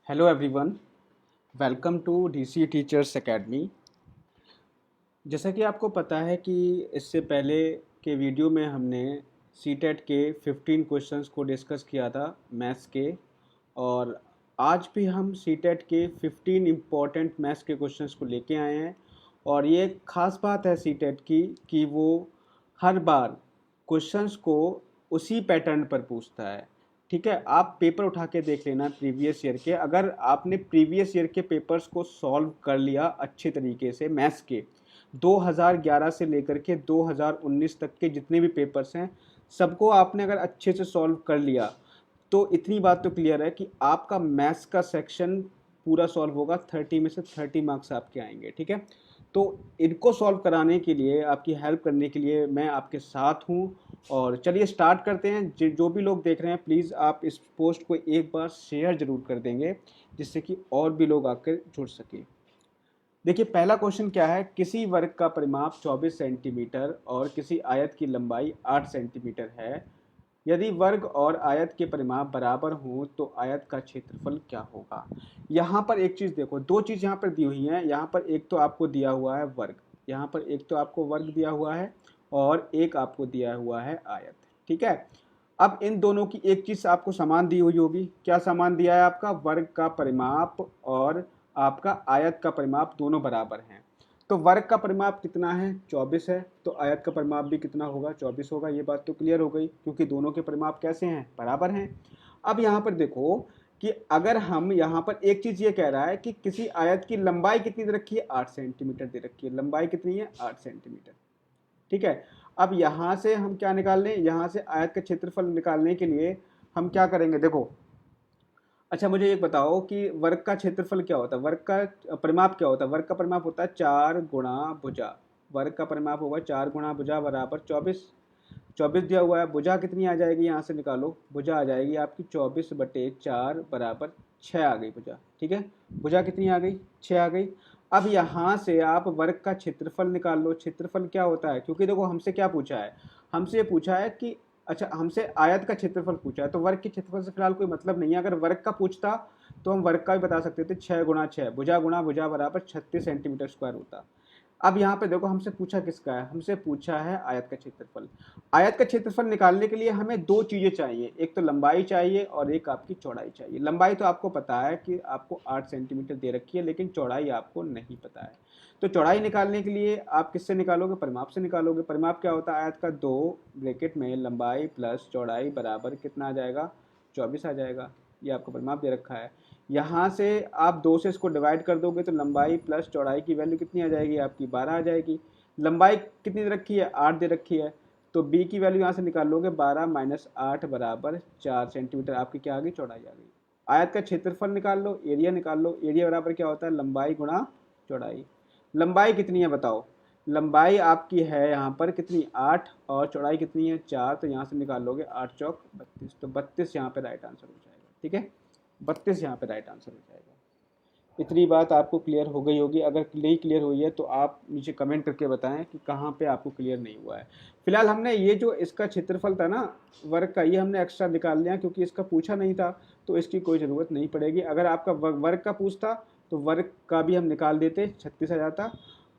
Hello everyone, welcome to DC teachers academy. जैसा कि आपको पता है कि इससे पहले के वीडियो में हमने सीटेट के 15 क्वेश्चंस को डिस्कस किया था मैथ्स के, और आज भी हम सीटेट के 15 इम्पॉर्टेंट मैथ्स के क्वेश्चंस को लेके आए हैं। और ये एक ख़ास बात है सीटेट की कि वो हर बार क्वेश्चंस को उसी पैटर्न पर पूछता है। ठीक है, आप पेपर उठा के देख लेना प्रीवियस ईयर के। अगर आपने प्रीवियस ईयर के पेपर्स को सॉल्व कर लिया अच्छे तरीके से, मैथ्स के 2011 से लेकर के 2019 तक के जितने भी पेपर्स हैं सबको आपने अगर अच्छे से सॉल्व कर लिया, तो इतनी बात तो क्लियर है कि आपका मैथ्स का सेक्शन पूरा सॉल्व होगा। 30 में से 30 मार्क्स आपके आएंगे। ठीक है, तो इनको सॉल्व कराने के लिए, आपकी हेल्प करने के लिए मैं आपके साथ हूँ। और चलिए स्टार्ट करते हैं। जो भी लोग देख रहे हैं प्लीज़ आप इस पोस्ट को एक बार शेयर ज़रूर कर देंगे, जिससे कि और भी लोग आकर जुड़ सकें। देखिए पहला क्वेश्चन क्या है, किसी वर्ग का परिमाप 24 सेंटीमीटर और किसी आयत की लंबाई 8 सेंटीमीटर है। यदि वर्ग और आयत के परिमाप बराबर हों तो आयत का क्षेत्रफल क्या होगा। यहाँ पर एक चीज़ देखो, दो चीज़ यहाँ पर दी हुई हैं। यहाँ पर एक तो आपको दिया हुआ है वर्ग, यहाँ पर एक तो आपको वर्ग दिया हुआ है और एक आपको दिया हुआ है आयत। ठीक है, अब इन दोनों की एक चीज़ आपको समान दी हुई होगी। क्या समान दिया है? आपका वर्ग का परिमाप और आपका आयत का परिमाप दोनों बराबर हैं। तो वर्ग का परिमाप कितना है? 24 है। तो आयत का परिमाप भी कितना होगा? 24 होगा। ये बात तो क्लियर हो गई, क्योंकि दोनों के परिमाप कैसे हैं? बराबर हैं। अब यहाँ पर देखो कि अगर हम यहाँ पर एक चीज़ ये कह रहा है कि किसी आयत की लंबाई कितनी दे रखी है? 8 सेंटीमीटर दे रखी है। लंबाई कितनी है? 8 सेंटीमीटर। ठीक है, अब यहाँ से हम क्या निकाल लें? यहाँ से आयत का क्षेत्रफल निकालने के लिए हम क्या करेंगे? देखो, अच्छा मुझे एक बताओ कि वर्ग का क्षेत्रफल क्या होता है, वर्ग का परिमाप क्या होता है? वर्ग का परिमाप होता है 4 गुणा भुजा। वर्ग का परिमाप होगा 4 गुणा भुजा बराबर 24। 24 दिया हुआ है। भुजा कितनी आ जाएगी? यहाँ से निकालो। भुजा आ जाएगी आपकी 24/4 बराबर 6 आ गई भुजा। ठीक है, भुजा कितनी आ गई? 6 आ गई। अब यहाँ से आप वर्ग का क्षेत्रफल निकाल लो। क्षेत्रफल क्या होता है? क्योंकि देखो हमसे क्या पूछा है, हमसे ये पूछा है कि, अच्छा हमसे आयत का क्षेत्रफल पूछा है, तो वर्ग के क्षेत्रफल से फिलहाल कोई मतलब नहीं है। अगर वर्ग का पूछता तो हम वर्ग का भी बता सकते थे। 6 गुणा 6 भुजा गुणा भुजा बराबर 36 सेंटीमीटर स्क्वायर होता। अब यहाँ पे देखो हमसे पूछा किसका है? हमसे पूछा है आयत का क्षेत्रफल। आयत का क्षेत्रफल निकालने के लिए हमें दो चीज़ें चाहिए, एक तो लंबाई चाहिए और एक आपकी चौड़ाई चाहिए। लंबाई तो आपको पता है कि आपको 8 सेंटीमीटर दे रखी है, लेकिन चौड़ाई आपको नहीं पता है। तो चौड़ाई निकालने के लिए आप किससे निकालोगे? परिमाप से निकालोगे। परिमाप क्या होता है? आयत का 2 ब्रैकेट में लंबाई प्लस चौड़ाई बराबर कितना आ जाएगा? 24 आ जाएगा। ये आपको परिमाप दे रखा है। यहाँ से आप 2 से इसको डिवाइड कर दोगे तो लंबाई प्लस चौड़ाई की वैल्यू कितनी आ जाएगी? आपकी 12 आ जाएगी। लंबाई कितनी दे रखी है? 8 दे रखी है। तो बी की वैल्यू यहाँ से निकाल लोगे, 12 माइनस 8 बराबर 4 सेंटीमीटर आपकी क्या आ गई? चौड़ाई आ गई। आयत का क्षेत्रफल निकाल लो, एरिया निकाल लो। एरिया बराबर क्या होता है? लंबाई गुणा चौड़ाई। लंबाई कितनी है बताओ? लंबाई आपकी है यहाँ पर कितनी? 8, और चौड़ाई कितनी है? 4। तो यहाँ से निकाल लोगे 8 चौक 32, तो 32 यहाँ पे राइट आंसर हो जाएगा। ठीक है, 32 यहाँ पे राइट आंसर हो जाएगा। इतनी बात आपको क्लियर हो गई होगी। अगर नहीं क्लियर हुई है तो आप नीचे कमेंट करके बताएं कि कहाँ पे आपको क्लियर नहीं हुआ है। फिलहाल हमने ये जो इसका क्षेत्रफल था ना वर्ग का, ये हमने एक्स्ट्रा निकाल लिया क्योंकि इसका पूछा नहीं था, तो इसकी कोई ज़रूरत नहीं पड़ेगी। अगर आपका वर्ग का पूछता तो वर्ग का भी हम निकाल देते, 36 आ जाता।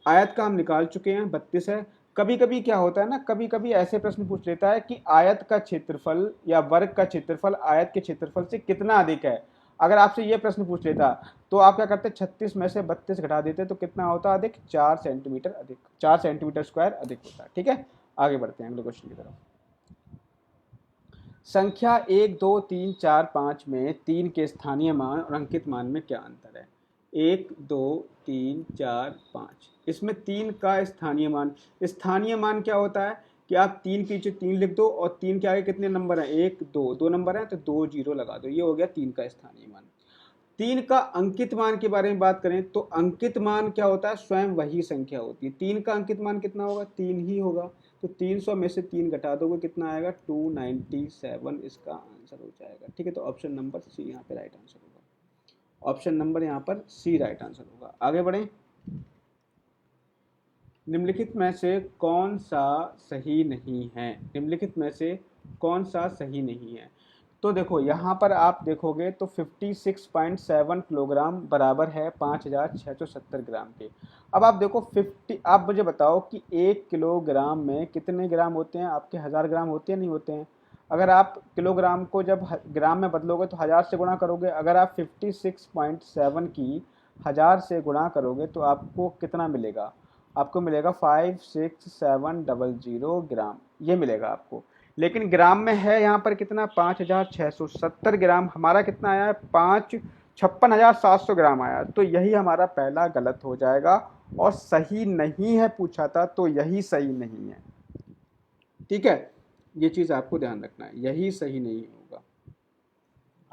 आयत का हम निकाल चुके हैं, 32 है। कभी कभी क्या होता है ना, कभी कभी ऐसे प्रश्न पूछ लेता है कि आयत का क्षेत्रफल या वर्ग का क्षेत्रफल आयत के क्षेत्रफल से कितना अधिक है। अगर आपसे ये प्रश्न पूछ लेता तो आप क्या करते? 36 में से 32 घटा देते तो कितना होता अधिक? 4 सेंटीमीटर अधिक, 4 सेंटीमीटर स्क्वायर अधिक होता है। ठीक है, आगे बढ़ते हैं अगले क्वेश्चन की तरफ। संख्या 1 2 3 4 5 में 3 के स्थानीय मान और अंकित मान में क्या अंतर है? 1 2 3 4 5, इसमें 3 का स्थानीय मान। स्थानीय मान क्या होता है कि आप 3 के नीचे 3 लिख दो और 3 के आगे कितने नंबर हैं? 1 2, 2 नंबर हैं तो 2 जीरो लगा दो। ये हो गया 3 का स्थानीय मान। 3 का अंकित मान के बारे में बात करें तो अंकित मान क्या होता है? स्वयं वही संख्या होती है। 3 का अंकित मान कितना होगा? 3 ही होगा। तो 300 में से 3 घटा दोगे कितना आएगा? 297 इसका आंसर हो जाएगा। ठीक है, तो ऑप्शन नंबर सी यहाँ पे राइट आंसर होगा। ऑप्शन नंबर यहाँ पर सी राइट आंसर होगा। आगे बढ़ें। निम्नलिखित में से कौन सा सही नहीं है? निम्नलिखित में से कौन सा सही नहीं है? तो देखो यहाँ पर आप देखोगे तो 56.7 किलोग्राम बराबर है 5,670 ग्राम के। अब आप देखो 50, आप मुझे बताओ कि 1 किलोग्राम में कितने ग्राम होते हैं, आपके 1000 ग्राम होते हैं नहीं होते हैं। अगर आप किलोग्राम को जब ग्राम में बदलोगे तो 1000 से गुणा करोगे, अगर आप 56.7 की 1000 से गुणा करोगे तो आपको कितना मिलेगा, आपको मिलेगा 56700 ग्राम, ये मिलेगा आपको। लेकिन ग्राम में है यहाँ पर कितना, 5,670 ग्राम। हमारा कितना आया है, 56,700 ग्राम आया। तो यही हमारा पहला गलत हो जाएगा, और सही नहीं है पूछा था तो यही सही नहीं है। ठीक है, ये चीज़ आपको ध्यान रखना है, यही सही नहीं होगा।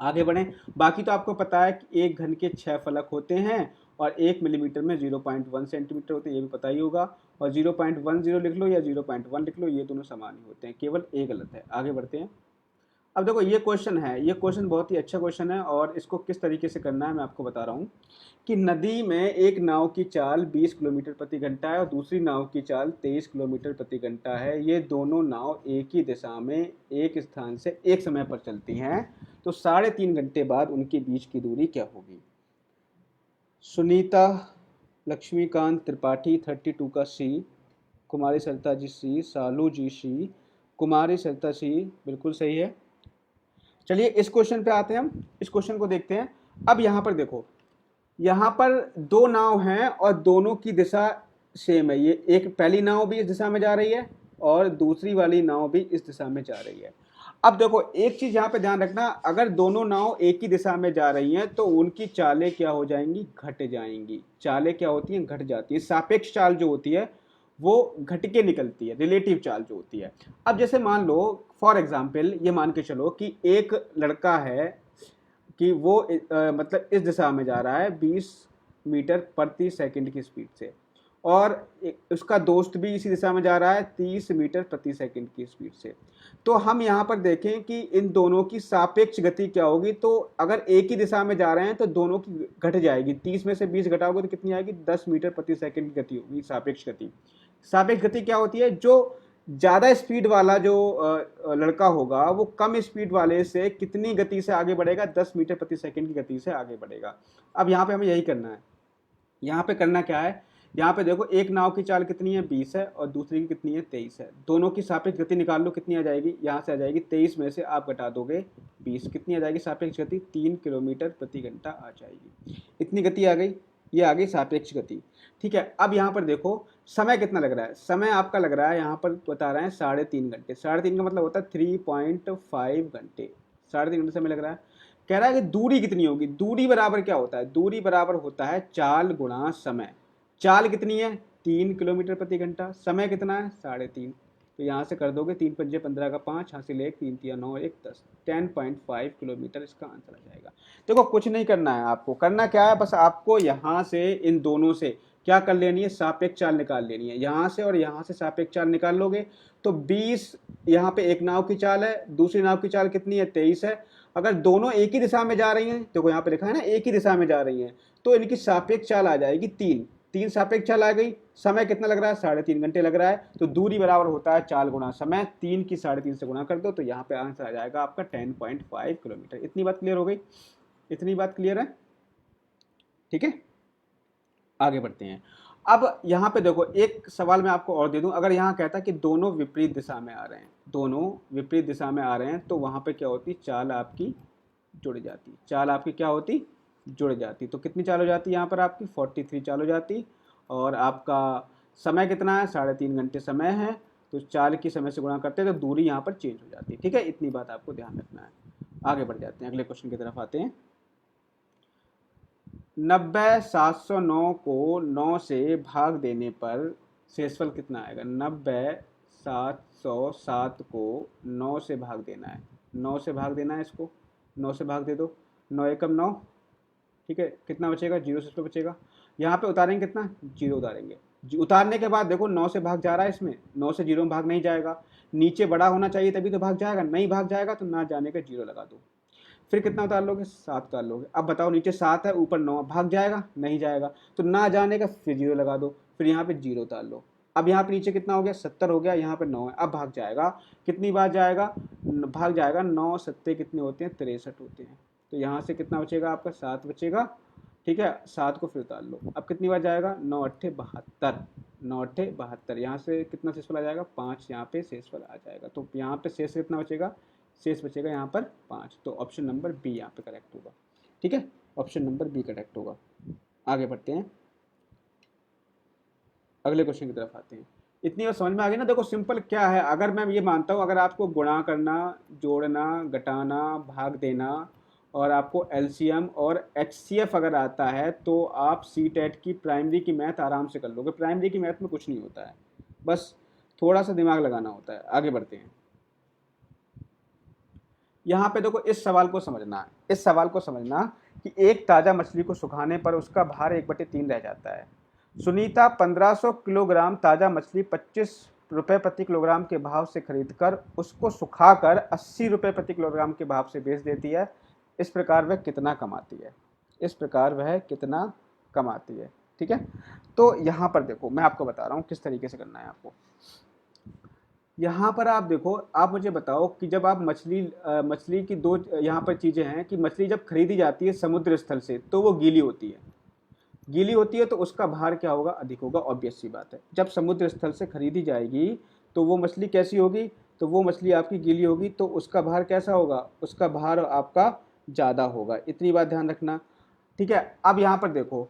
आगे बढ़ें। बाकी तो आपको पता है कि एक घन के 6 फलक होते हैं और 1 मिलीमीटर में 0.1 सेंटीमीटर होते हैं, ये भी पता ही होगा। और 0.10 लिख लो या 0.1 लिख लो, ये दोनों समान ही होते हैं, केवल ए गलत है। आगे बढ़ते हैं। अब देखो ये क्वेश्चन है, ये क्वेश्चन बहुत ही अच्छा क्वेश्चन है, और इसको किस तरीके से करना है मैं आपको बता रहा हूँ कि नदी में एक नाव की चाल 20 किलोमीटर प्रति घंटा है और दूसरी नाव की चाल 23 किलोमीटर प्रति घंटा है। ये दोनों नाव एक ही दिशा में एक स्थान से एक समय पर चलती हैं, तो 3.5 घंटे बाद उनके बीच की दूरी क्या होगी। सुनीता लक्ष्मीकांत त्रिपाठी 32 का सी, कुमारी सरिता जी सी, सालू जी सी, कुमारी सरिता सी, बिल्कुल सही है। चलिए इस क्वेश्चन पे आते हैं, हम इस क्वेश्चन को देखते हैं। अब यहाँ पर देखो, यहाँ पर दो नाव हैं और दोनों की दिशा सेम है। ये एक पहली नाव भी इस दिशा में जा रही है और दूसरी वाली नाव भी इस दिशा में जा रही है। अब देखो एक चीज यहाँ पे ध्यान रखना, अगर दोनों नाव एक ही दिशा में जा रही हैं तो उनकी चालें क्या हो जाएंगी, घट जाएंगी। चालें क्या होती हैं, घट जाती है। सापेक्ष चाल जो होती है वो घट के निकलती है, रिलेटिव चाल जो होती है। अब जैसे मान लो फॉर एग्जाम्पल, ये मान के चलो कि एक लड़का है कि वो मतलब इस दिशा में जा रहा है 20 मीटर प्रति सेकंड की स्पीड से, और उसका दोस्त भी इसी दिशा में जा रहा है 30 मीटर प्रति सेकंड की स्पीड से। तो हम यहाँ पर देखें कि इन दोनों की सापेक्ष गति क्या होगी। तो अगर एक ही दिशा में जा रहे हैं तो दोनों की घट जाएगी, 30 में से 20 घटाओगे तो कितनी आएगी, 10 मीटर प्रति सेकंड की गति होगी सापेक्ष गति। सापेक्ष गति क्या होती है, जो ज़्यादा स्पीड वाला जो लड़का होगा वो कम स्पीड वाले से कितनी गति से आगे बढ़ेगा, 10 मीटर प्रति सेकंड की गति से आगे बढ़ेगा। अब यहाँ पे हमें यही करना है। यहाँ पे करना क्या है, यहाँ पे देखो एक नाव की चाल कितनी है, 20 है, और दूसरी की कितनी है, 23 है। दोनों की सापेक्ष गति निकाल लो, कितनी आ जाएगी, यहाँ से आ जाएगी 23 में से आप घटा दोगे 20, कितनी आ जाएगी सापेक्ष गति, 3 किलोमीटर प्रति घंटा आ जाएगी। इतनी गति आ गई, ये आ गई सापेक्ष गति। ठीक है, अब यहाँ पर देखो समय कितना लग रहा है। समय आपका लग रहा है, यहाँ पर बता रहे हैं 3.5 घंटे। 3.5 का मतलब होता है 3.5 घंटे, 3.5 घंटे समय लग रहा है। कह रहा है कि दूरी कितनी होगी। दूरी बराबर क्या होता है, दूरी बराबर होता है चाल गुणा समय। चाल कितनी है, 3 किलोमीटर प्रति घंटा, समय कितना है 3.5। तो यहाँ से कर दोगे 3 पंजे 15 का 5, हासिल 1, 3 तिया 9, 1 10, 10.5 किलोमीटर इसका आंसर आ जाएगा। देखो कुछ नहीं करना है आपको, करना क्या है, बस आपको यहाँ से इन दोनों से क्या कर लेनी है, सापेक्ष चाल निकाल लेनी है। यहाँ से और यहाँ से सापेक्ष चाल निकाल लोगे तो 20, यहाँ पे एक नाव की चाल है, दूसरी नाव की चाल कितनी है, 23 है। अगर दोनों एक ही दिशा में जा रही हैं, देखो यहाँ पे लिखा है ना एक ही दिशा में जा रही हैं, तो इनकी सापेक्ष चाल आ जाएगी 3 सापेक्ष चाल आ गई। समय कितना लग रहा है, 3.5 घंटे लग रहा है। तो दूरी बराबर होता है चाल गुणा समय, 3 की 3.5 से गुणा कर दो तो यहाँ पे आंसर आ जाएगा आपका 10.5 किलोमीटर। इतनी बात क्लियर हो गई, इतनी बात क्लियर है। ठीक है, आगे बढ़ते हैं। अब यहाँ पे देखो एक सवाल मैं आपको और दे दूं, अगर यहाँ कहता कि दोनों विपरीत दिशा में आ रहे हैं, दोनों विपरीत दिशा में आ रहे हैं, तो वहाँ पे क्या होती, चाल आपकी जुड़ जाती। चाल आपकी क्या होती, जुड़ जाती। तो कितनी चाल हो जाती यहाँ पर आपकी, 43 चाल हो जाती। और आपका समय कितना है, 3.5 घंटे समय है। तो चाल की समय से गुणा करते हैं तो दूरी यहाँ पर चेंज हो जाती है। ठीक है, इतनी बात आपको ध्यान रखना है। आगे बढ़ जाते हैं, अगले क्वेश्चन की तरफ आते हैं। 90,709 को 9 से भाग देने पर शेषफल कितना आएगा। 90,707 को 9 से भाग देना है, 9 से भाग देना है इसको, 9 से भाग दे दो, 9 एकम 9। ठीक है, कितना बचेगा, 0 से बचेगा। यहाँ पे उतारेंगे कितना, 0 उतारेंगे। उतारने के बाद देखो 9 से भाग जा रहा है, इसमें 9 से 0 में भाग नहीं जाएगा। नीचे बड़ा होना चाहिए तभी तो भाग जाएगा, नहीं भाग जाएगा तो ना जाने का 0 लगा दो। फिर कितना उतार लोगे, 7 उतार लोगे। अब बताओ नीचे 7 है ऊपर 9, भाग जाएगा, नहीं जाएगा, तो ना जाने का फिर 0 लगा दो, फिर यहाँ पे 0 उतार लो। अब यहाँ पे नीचे कितना हो गया, 70 हो गया, यहाँ पे 9 है। अब भाग जाएगा, कितनी बार जाएगा, भाग जाएगा 9 सत्ते कितने होते हैं, 63 होते हैं। तो यहाँ से कितना बचेगा आपका, 7 बचेगा। ठीक है, 7 को फिर उतार लो। अब कितनी बार जाएगा, 9 अट्ठे 72, 9 अट्ठे 72। यहाँ से कितना शेषफल आ जाएगा, 5 यहाँ पे शेषफल आ जाएगा। तो यहाँ पे शेष कितना बचेगा, शेष बचेगा यहाँ पर 5। तो ऑप्शन नंबर बी यहाँ पे करेक्ट होगा। ठीक है, ऑप्शन नंबर बी करेक्ट होगा। आगे बढ़ते हैं, अगले क्वेश्चन की तरफ आते हैं। इतनी बार समझ में आ गई ना। देखो सिंपल क्या है, अगर मैं ये मानता हूँ अगर आपको गुणा करना, जोड़ना, घटाना, भाग देना और आपको एलसीएम और एचसीएफ अगर आता है तो आप सीटेट की प्राइमरी की मैथ आराम से कर लोगे। प्राइमरी की मैथ में कुछ नहीं होता है, बस थोड़ा सा दिमाग लगाना होता है। आगे बढ़ते हैं, यहाँ पे देखो इस सवाल को समझना, इस सवाल को समझना कि एक ताज़ा मछली को सुखाने पर उसका भार 1/3 रह जाता है। सुनीता 1500 किलोग्राम ताज़ा मछली 25 रुपये प्रति किलोग्राम के भाव से खरीदकर उसको सुखाकर 80 रुपये प्रति किलोग्राम के भाव से बेच देती है। इस प्रकार वह कितना कमाती है, इस प्रकार वह कितना कमाती है। ठीक है, तो यहाँ पर देखो मैं आपको बता रहा हूँ किस तरीके से करना है आपको। यहाँ पर आप देखो, आप मुझे बताओ कि जब आप मछली की दो यहाँ पर चीज़ें हैं कि मछली जब खरीदी जाती है समुद्र स्थल से तो वो गीली होती है, गीली होती है तो उसका भार क्या होगा, अधिक होगा। ऑब्वियस सी बात है, जब समुद्र स्थल से खरीदी जाएगी तो वो मछली कैसी होगी, तो वो मछली आपकी गीली होगी तो उसका भार कैसा होगा, उसका भार आपका ज़्यादा होगा। इतनी बात ध्यान रखना। ठीक है, अब यहाँ पर देखो,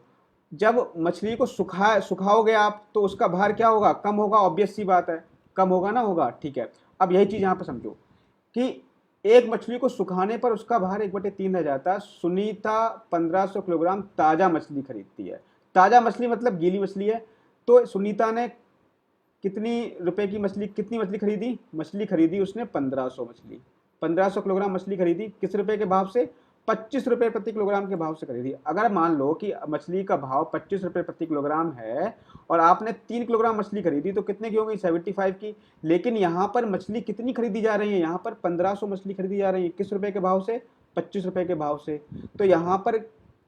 जब मछली को सुखाओगे आप तो उसका भार क्या होगा, कम होगा। ऑब्वियस सी बात है, कम होगा ना, होगा। ठीक है, अब यही चीज़ यहाँ पर समझो कि एक मछली को सुखाने पर उसका भार 1/3 रह जाता है। सुनीता 1500 किलोग्राम ताज़ा मछली खरीदती है। ताज़ा मछली मतलब गीली मछली है। तो सुनीता ने कितनी रुपए की मछली, कितनी मछली खरीदी, मछली खरीदी उसने 1500 मछली, 1500 किलोग्राम मछली खरीदी। किस रुपए के भाव से, 25 रुपये प्रति किलोग्राम के भाव से खरीदी। अगर मान लो कि मछली का भाव 25 रुपये प्रति किलोग्राम है और आपने 3 किलोग्राम मछली खरीदी तो कितने की होगी, 75 की। लेकिन यहाँ पर मछली कितनी खरीदी जा रही है, यहाँ पर 1500 मछली खरीदी जा रही है। किस रुपए के भाव से, 25 रुपये के भाव से। तो यहाँ पर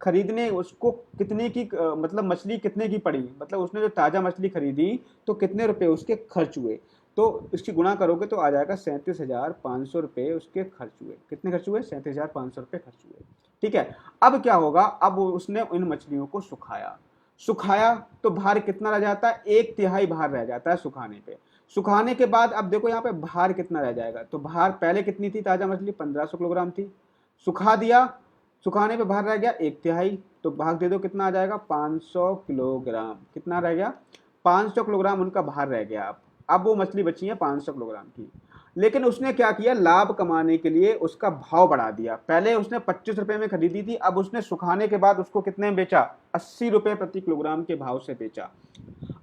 खरीदने उसको कितने की मतलब मछली कितने की पड़ी, मतलब उसने जो ताज़ा मछली खरीदी तो कितने रुपए उसके खर्च हुए। तो इसकी गुणा करोगे तो आ जाएगा 37,500 रुपये उसके खर्च हुए। कितने खर्च हुए, 37,500 रुपये खर्च हुए। ठीक है, अब क्या होगा, अब उसने इन मछलियों को सुखाया, सुखाया तो भार कितना रह जाता है, 1/3 भार रह जाता है सुखाने पे। सुखाने के बाद अब देखो यहाँ पे भार कितना रह जाएगा, तो भार पहले कितनी थी ताज़ा मछली, 1500 किलोग्राम थी। सुखा दिया, सुखाने पे भार रह गया 1/3, तो भाग दे दो कितना आ जाएगा, 500 किलोग्राम। कितना रह गया, 500 किलोग्राम उनका भार रह गया। अब वो मछली बची है 500 किलोग्राम की। लेकिन उसने क्या किया, लाभ कमाने के लिए उसका भाव बढ़ा दिया। पहले उसने 25 रुपये में खरीदी थी, अब उसने सुखाने के बाद उसको कितने में बेचा, 80 रुपये प्रति किलोग्राम के भाव से बेचा।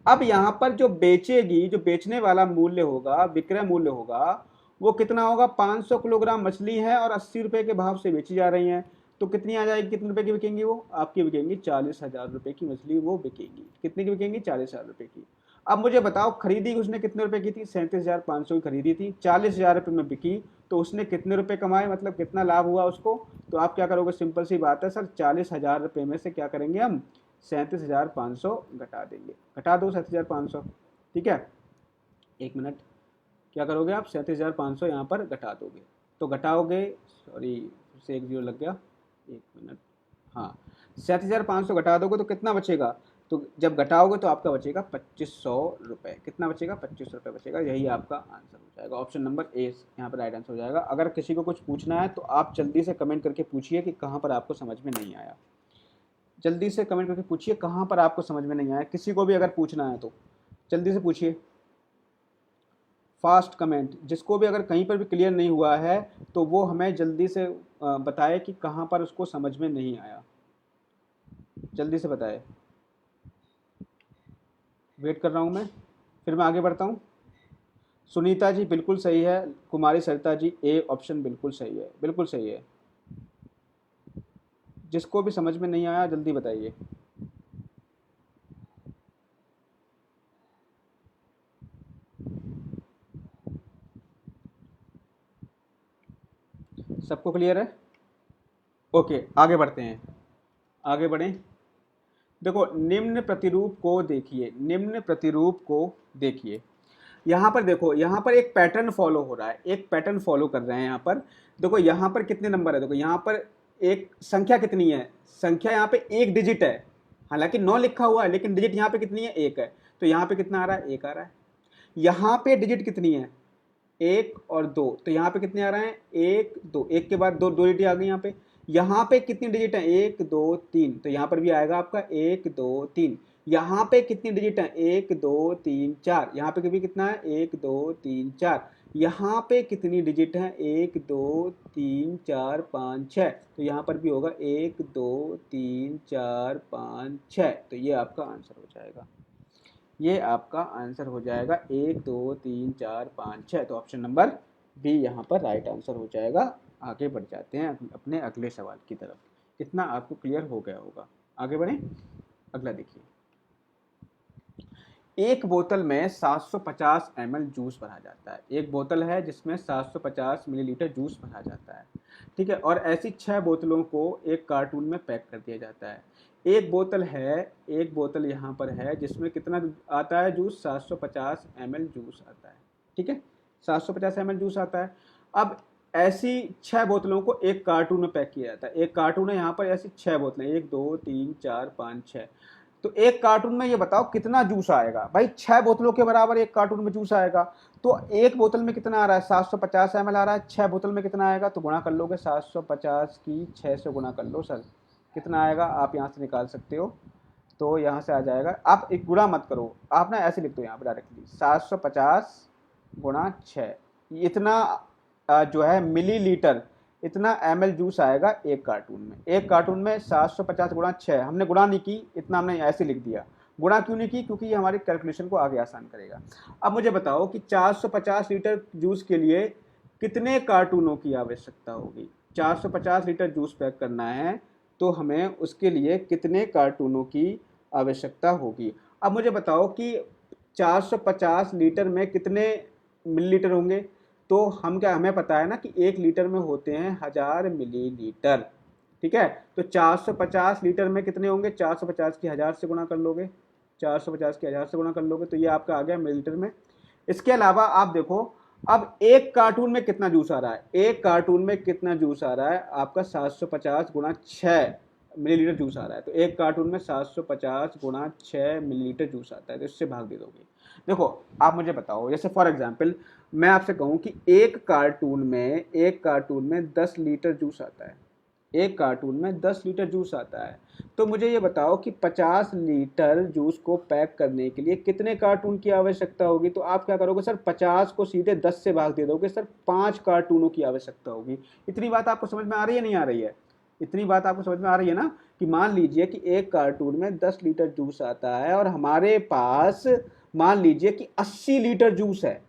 अब यहाँ पर जो बेचेगी, जो बेचने वाला मूल्य होगा, विक्रय मूल्य होगा, वो कितना होगा, 500 किलोग्राम मछली है और 80 रुपये के भाव से बेची जा रही है। तो कितनी आ जाएगी, कितने रुपए की बिकेंगी वो आपकी, बिकेंगी 40,000 रुपये की मछली वो बिकेगी। कितने की बिकेंगी, 40,000 रुपये की। अब मुझे बताओ खरीदी उसने कितने रुपए की थी, 37,500 की खरीदी थी, 40,000 रुपये में बिकी तो उसने कितने रुपए कमाए, मतलब कितना लाभ हुआ उसको। तो आप क्या करोगे, सिंपल सी बात है सर, 40,000 रुपये में से क्या करेंगे हम, 37,500 घटा देंगे। घटा दो 37,500। ठीक है, एक मिनट, क्या करोगे आप, 37,500 यहाँ पर घटा दोगे। तो घटाओगे, सॉरी फिर से एक जीरो लग गया, एक मिनट, हाँ, 37,500 घटा दोगे तो कितना बचेगा, तो जब घटाओगे तो आपका बचेगा 2500 रुपये। कितना बचेगा, 2500 रुपये बचेगा। यही आपका आंसर हो जाएगा, ऑप्शन नंबर ए यहाँ पर राइट आंसर हो जाएगा। अगर किसी को कुछ पूछना है तो आप जल्दी से कमेंट करके पूछिए कि कहाँ पर आपको समझ में नहीं आया। जल्दी से कमेंट करके पूछिए कहाँ पर आपको समझ में नहीं आया। किसी को भी अगर पूछना है तो जल्दी से पूछिए, फास्ट कमेंट। जिसको भी अगर कहीं पर भी क्लियर नहीं हुआ है तो वो हमें जल्दी से बताए कि कहाँ पर उसको समझ में नहीं आया, जल्दी से बताए। वेट कर रहा हूँ मैं, फिर मैं आगे बढ़ता हूँ। सुनीता जी बिल्कुल सही है, कुमारी सरिता जी ए ऑप्शन बिल्कुल सही है, बिल्कुल सही है। जिसको भी समझ में नहीं आया जल्दी बताइए। सबको क्लियर है, ओके आगे बढ़ते हैं, आगे बढ़ें। देखो निम्न प्रतिरूप को देखिए, निम्न प्रतिरूप को देखिए। यहाँ पर देखो, यहाँ पर एक पैटर्न फॉलो हो रहा है, एक पैटर्न फॉलो कर रहे हैं यहाँ पर। देखो यहाँ पर कितने नंबर है, देखो यहाँ पर एक संख्या कितनी है, संख्या यहाँ पे एक डिजिट है, हालांकि 9 लिखा हुआ है लेकिन डिजिट यहाँ पे कितनी है, एक है। तो यहाँ पे कितना आ रहा है, एक आ रहा है। यहाँ पे डिजिट कितनी है, एक और दो, तो यहाँ पे कितने आ रहे हैं, एक दो, एक के बाद दो, दो डिजिट आ गई यहाँ पे। यहाँ पे कितनी डिजिट है, एक दो तीन, तो यहाँ पर भी आएगा आपका एक दो तीन। यहाँ पे कितनी डिजिट है, एक दो तीन चार, यहाँ पे भी कितना है, एक दो तीन चार। यहाँ पे कितनी डिजिट है, एक दो तीन चार पाँच छः, तो यहाँ पर भी होगा एक दो तीन चार पाँच छः। तो ये आपका आंसर हो जाएगा, ये आपका आंसर हो जाएगा एक दो तीन चार पाँच छः। तो ऑप्शन नंबर बी यहाँ पर राइट आंसर हो जाएगा। आगे बढ़ जाते हैं अपने अगले सवाल की तरफ। कितना आपको क्लियर हो गया होगा, आगे बढ़ें। अगला देखिए, एक बोतल में 750 ml जूस भरा जाता है। एक बोतल है जिसमें 750 मिलीलीटर जूस भरा जाता है, ठीक है, और ऐसी 6 बोतलों को एक कार्टून में पैक कर दिया जाता है। एक बोतल है, एक बोतल यहाँ पर है जिसमें कितना आता है जूस, 750 ml जूस आता है, ठीक है, 750 ml जूस आता है। अब ऐसी 6 बोतलों को एक कार्टून में पैक किया जाता है। एक कार्टून है, यहाँ पर ऐसी 6 बोतलें, एक दो तीन चार पाँच छः। तो एक कार्टून में ये बताओ कितना जूस आएगा भाई, 6 बोतलों के बराबर एक कार्टून में जूस आएगा। तो एक बोतल में कितना आ रहा है, 750 ml आ रहा है, 6 बोतल में कितना आएगा, तो गुणा कर लोगे, 750 की 6 से गुणा कर लो सर, कितना आएगा आप यहाँ से निकाल सकते हो। तो यहाँ से आ जाएगा, आप एक गुणा मत करो, आप ना ऐसे लिख दो यहाँ पर डायरेक्टली, 750 गुणा 6, इतना जो है मिलीलीटर, इतना ml जूस आएगा एक कार्टून में। एक कार्टून में 750 गुणा 6, हमने गुणा नहीं की, इतना हमने ऐसे लिख दिया। गुणा क्यों नहीं की, क्योंकि ये हमारी कैलकुलेशन को आगे आसान करेगा। अब मुझे बताओ कि 450 लीटर जूस के लिए कितने कार्टूनों की आवश्यकता होगी। 450 लीटर जूस पैक करना है तो हमें उसके लिए कितने कार्टूनों की आवश्यकता होगी। अब मुझे बताओ कि 450 लीटर में कितने मिलीलीटर होंगे। तो हम क्या, हमें पता है ना कि 1 लीटर में होते हैं 1000 मिलीलीटर, ठीक है। तो 450 लीटर में कितने होंगे, 450 की 1000 से गुणा कर लोगे, 450 की 1000 से गुणा कर लोगे, तो ये आपका आ गया मिलीलीटर में। इसके अलावा आप देखो, अब एक कार्टून में कितना जूस आ रहा है, एक कार्टून में कितना जूस आ रहा है आपका, 750 गुणा 6 मिलीलीटर जूस आ रहा है। तो एक कार्टून में 750 गुणा 6 मिलीलीटर जूस आता है, तो इससे भाग दे दोगे। देखो आप मुझे बताओ, जैसे फॉर एग्जांपल मैं आपसे कहूँ कि एक कार्टून में 10 लीटर जूस आता है, एक कार्टून में 10 लीटर जूस आता है। तो मुझे ये बताओ कि 50 लीटर जूस को पैक करने के लिए कितने कार्टून की आवश्यकता होगी। तो आप क्या करोगे सर, 50 को सीधे 10 से भाग दे दोगे सर, 5 कार्टूनों की आवश्यकता होगी। इतनी बात आपको समझ में आ रही है, नहीं आ रही है, इतनी बात आपको समझ में आ रही है ना, कि मान लीजिए कि एक कार्टून में 10 लीटर जूस आता है और हमारे पास मान लीजिए कि 80 लीटर जूस है,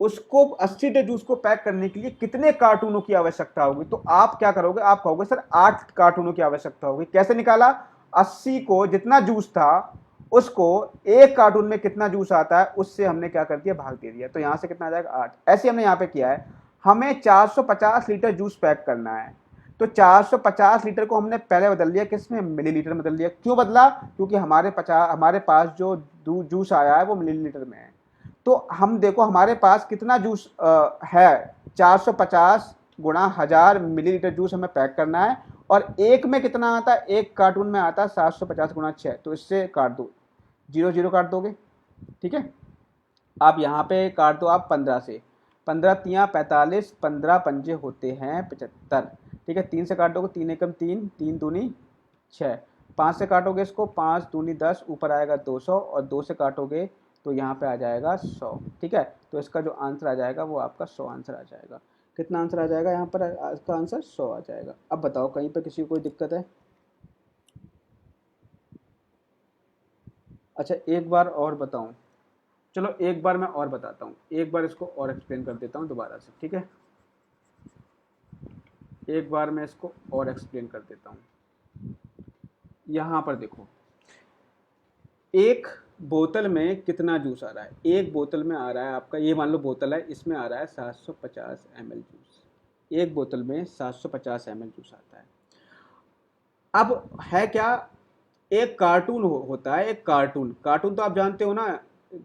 उसको 80 लीटर जूस को पैक करने के लिए कितने कार्टूनों की आवश्यकता होगी। तो आप क्या करोगे, आप कहोगे सर 8 कार्टूनों की आवश्यकता होगी। कैसे निकाला, 80 को जितना जूस था उसको एक कार्टून में कितना जूस आता है उससे हमने क्या कर दिया, भाग दे दिया। तो यहां से कितना आ जाएगा, 8। ऐसे हमने यहाँ पे किया है। हमें 450 लीटर जूस पैक करना है, तो 450 लीटर को हमने पहले बदल दिया, किसमें, मिलीलीटर में बदल दिया। क्यों बदला, क्योंकि हमारे पास जो जूस आया है वो मिलीलीटर में है। तो हम देखो हमारे पास कितना जूस है, 450 गुणा 1000 मिलीलीटर जूस हमें पैक करना है, और एक में कितना आता है, एक कार्टून में आता है 750 गुणा 6। तो इससे काट दो, 0 0 काट दोगे, ठीक है। आप यहाँ पे काट दो आप 15 से, 15 तियाँ 45, 15 पंजे होते हैं 75, ठीक है। 3 से काट दोगे, 3 एकम 3, 3 दूनी 6, 5 से काटोगे इसको, 5 दूनी 10, ऊपर आएगा 200, और 2 से काटोगे तो यहाँ पे आ जाएगा 100, ठीक है। तो इसका जो आंसर आ जाएगा वो आपका 100 आंसर आ जाएगा। कितना आंसर आ जाएगा यहाँ पर, इसका आंसर 100 आ जाएगा। अब बताओ कहीं पर किसी को कोई दिक्कत है। अच्छा एक बार और बताऊँ, चलो एक बार मैं और बताता हूँ, एक बार इसको और एक्सप्लेन कर देता हूँ दोबारा से, ठीक है। एक बार मैं इसको और एक्सप्लेन कर देता हूँ। यहाँ पर देखो, एक बोतल में कितना जूस आ रहा है, एक बोतल में आ रहा है आपका, ये मान लो बोतल है, इसमें आ रहा है 750 ml जूस, एक बोतल में 750 ml जूस आता है। अब है क्या, एक कार्टून होता है, एक कार्टून, कार्टून तो आप जानते हो ना,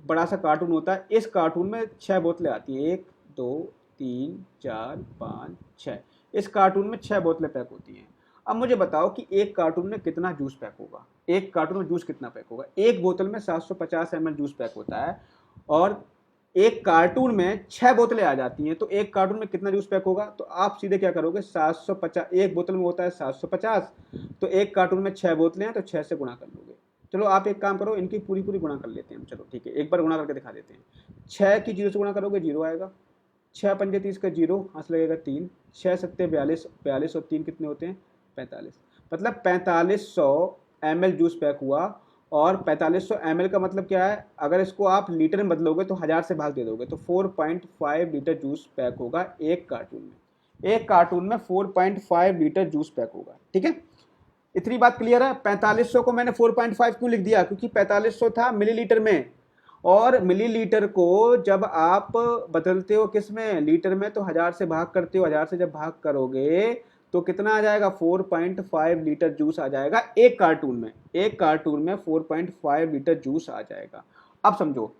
बड़ा सा कार्टून होता है। इस कार्टून में 6 बोतलें आती हैं, 1 2 3 4 5 6। इस कार्टून में 6 बोतलें पैक होती हैं। अब मुझे बताओ कि एक कार्टून में कितना जूस पैक होगा, एक कार्टून में जूस कितना पैक होगा। एक बोतल में 750 ml जूस पैक होता है, और एक कार्टून में 6 बोतलें आ जाती हैं, तो एक कार्टून में कितना जूस पैक होगा। तो आप सीधे क्या करोगे, 750, एक बोतल में होता है 750, तो एक कार्टून में 6 बोतलें हैं तो 6 से गुणा कर लोगे। चलो आप एक काम करो, इनकी पूरी पूरी गुणा कर लेते हैं हम। चलो ठीक है, एक बार गुणा करके दिखा देते हैं। 6 की 0 से गुणा करोगे 0 आएगा, 6 पंजे 30 का 0 हाथ लगेगा 3, 6 सत्ते 42, 42 और 3 कितने होते हैं 45। मतलब 4500 ml जूस पैक हुआ। और 4500 ml का मतलब क्या है, अगर इसको आप लीटर में बदलोगे तो 1000 से भाग दे दोगे, तो 4.5 लीटर जूस पैक होगा एक कार्टून में। एक कार्टून में 4.5 लीटर जूस पैक होगा। ठीक है, इतनी बात क्लियर है। 4500 को मैंने 4.5 क्यों लिख दिया, क्योंकि 4500 था मिलीलीटर में, और मिलीलीटर को जब आप बदलते हो किस में, लीटर में, तो 1000 से भाग करते हो। 1000 से जब भाग करोगे तो कितना आ जाएगा, 4.5 लीटर जूस आ जाएगा एक कार्टून में। एक कार्टून में 4.5 लीटर जूस आ जाएगा। अब समझो,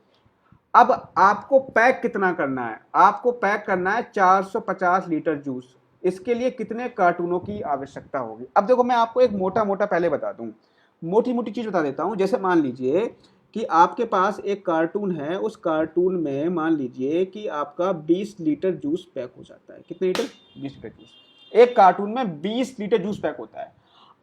अब आपको पैक कितना करना है, आपको पैक करना है 450 लीटर जूस। इसके लिए कितने कार्टूनों की आवश्यकता होगी। अब देखो मैं आपको एक मोटा मोटा पहले बता दूं, मोटी मोटी चीज बता देता हूं। जैसे मान लीजिए कि आपके पास एक कार्टून है, उस कार्टून में मान लीजिए कि आपका 20 लीटर जूस पैक हो जाता है। कितने लीटर, 20 लीटर जूस। एक कार्टून में 20 लीटर जूस पैक होता है।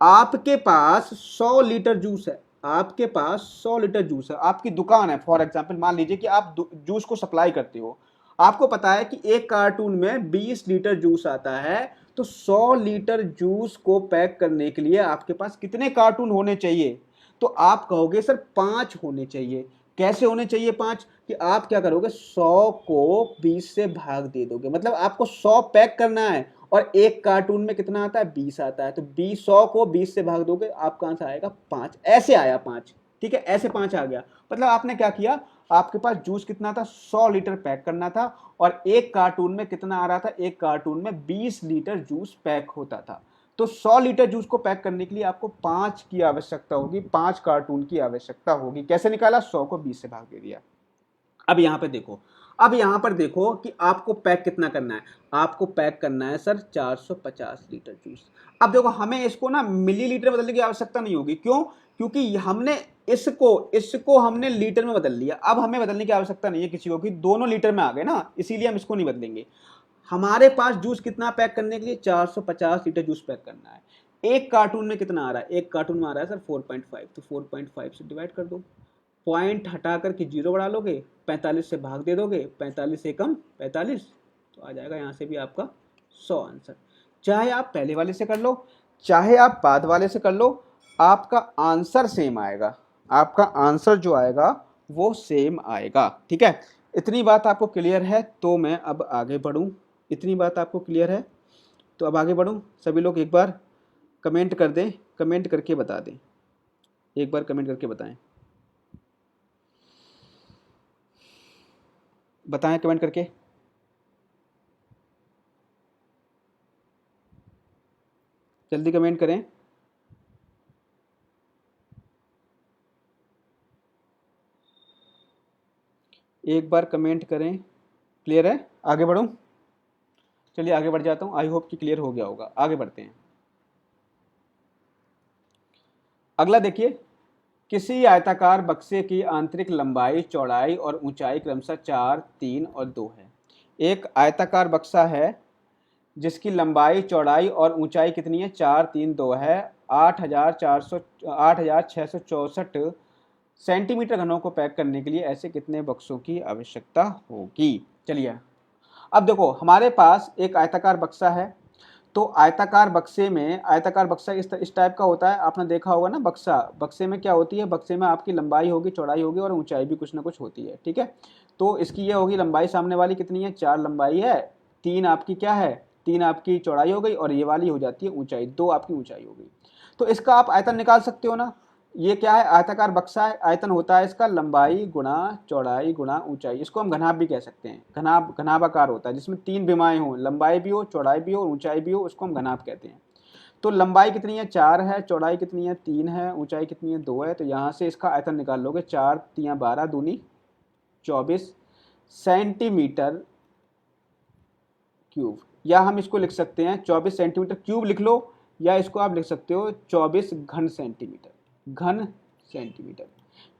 आपके पास 100 लीटर जूस है, आपके पास 100 लीटर जूस है, आपकी दुकान है। फॉर एग्जांपल मान लीजिए कि आप जूस को सप्लाई करते हो। आपको पता है कि एक कार्टून में 20 लीटर जूस आता है, तो 100 लीटर जूस को पैक करने के लिए आपके पास कितने कार्टून होने चाहिए। तो आप कहोगे सर 5 होने चाहिए। कैसे होने चाहिए 5, कि आप क्या करोगे, 100 को 20 से भाग दे दोगे। मतलब आपको 100 पैक करना है, और एक कार्टून में कितना आता है, 20 आता है, तो 100 को 20 से भाग दोगे, आपका आंसर आएगा 5। ऐसे आया 5। ठीक है, ऐसे 5 आ गया। मतलब आपने क्या किया, आपके पास जूस कितना था, 100 लीटर पैक करना था, और एक कार्टून में कितना आ रहा था, एक कार्टून में 20 लीटर जूस पैक होता था। तो 100 लीटर जूस को पैक करने के लिए आपको 5 की आवश्यकता होगी, 5 कार्टून की आवश्यकता होगी। कैसे निकाला, 100 को 20 से भाग दे दिया। अब यहां पर देखो, अब यहां पर देखो कि आपको पैक कितना करना है। आपको पैक करना है सर 450 लीटर जूस। अब देखो हमें इसको ना मिलीलीटर में बदलने की आवश्यकता नहीं होगी। क्यों, क्योंकि हमने इसको इसको हमने लीटर में बदल लिया। अब हमें बदलने की आवश्यकता नहीं है किसी को, कि दोनों लीटर में आ गए ना, इसीलिए हम इसको नहीं बदलेंगे। हमारे पास जूस कितना पैक करने के लिए, 450 लीटर जूस पैक करना है। एक कार्टून में कितना आ रहा है, एक कार्टून में आ रहा है सर 4.5, तो 4.5 से डिवाइड कर दो। पॉइंट हटा करके 0 बढ़ा लोगे, 45 से भाग दे दोगे, 45 से कम 45, तो आ जाएगा यहाँ से भी आपका 100 आंसर। चाहे आप पहले वाले से कर लो, चाहे आप बाद वाले से कर लो, आपका आंसर सेम आएगा। आपका आंसर जो आएगा वो सेम आएगा। ठीक है, इतनी बात आपको क्लियर है, तो मैं अब आगे बढ़ूँ। इतनी बात आपको क्लियर है तो अब आगे बढ़ूँ। सभी लोग एक बार कमेंट कर दें, कमेंट करके बता दें, एक बार कमेंट करके बताएं, बताएं कमेंट करके। जल्दी कमेंट करें। एक बार कमेंट करें। क्लियर है, आगे बढ़ूं। चलिए आगे बढ़ जाता हूं। आई होप कि क्लियर हो गया होगा। आगे बढ़ते हैं। अगला देखिए, किसी आयताकार बक्से की आंतरिक लंबाई, चौड़ाई और ऊंचाई क्रमशः 4, 3 और 2 है। एक आयताकार बक्सा है जिसकी लंबाई, चौड़ाई और ऊंचाई कितनी है, 4, 3, 2 है। 8664 सेंटीमीटर घनों को पैक करने के लिए ऐसे कितने बक्सों की आवश्यकता होगी। चलिए अब देखो, हमारे पास एक आयताकार बक्सा है। तो आयताकार बक्से में, आयताकार बक्सा इस टाइप का होता है, आपने देखा होगा ना। बक्सा, बक्से में क्या होती है, बक्से में आपकी लंबाई होगी, चौड़ाई होगी और ऊंचाई भी कुछ ना कुछ होती है। ठीक है, तो इसकी ये होगी लंबाई, सामने वाली कितनी है, 4 लंबाई है, 3 आपकी क्या है, 3 आपकी चौड़ाई हो गई, और ये वाली हो जाती है ऊंचाई, 2 आपकी ऊंचाई हो गई। तो इसका आप आयतन निकाल सकते हो ना। ये क्या है, आयताकार बक्सा है, आयतन होता है इसका लंबाई गुणा चौड़ाई गुणा ऊंचाई। इसको हम घनाभ भी कह सकते हैं। घनाभ, घनाभाकार होता है जिसमें 3 विमाएं हों, लंबाई भी हो, चौड़ाई भी हो, ऊंचाई भी हो, उसको हम घनाभ कहते हैं। तो लंबाई कितनी है 4 है, चौड़ाई कितनी है 3 है, ऊंचाई कितनी है 2 है। तो यहाँ से इसका आयतन निकाल लोगे, 4 तियाँ 12 दूनी 24 सेंटीमीटर क्यूब, या हम इसको लिख सकते हैं 24 सेंटीमीटर क्यूब लिख लो, या इसको आप लिख सकते हो 24 घन सेंटीमीटर, घन सेंटीमीटर।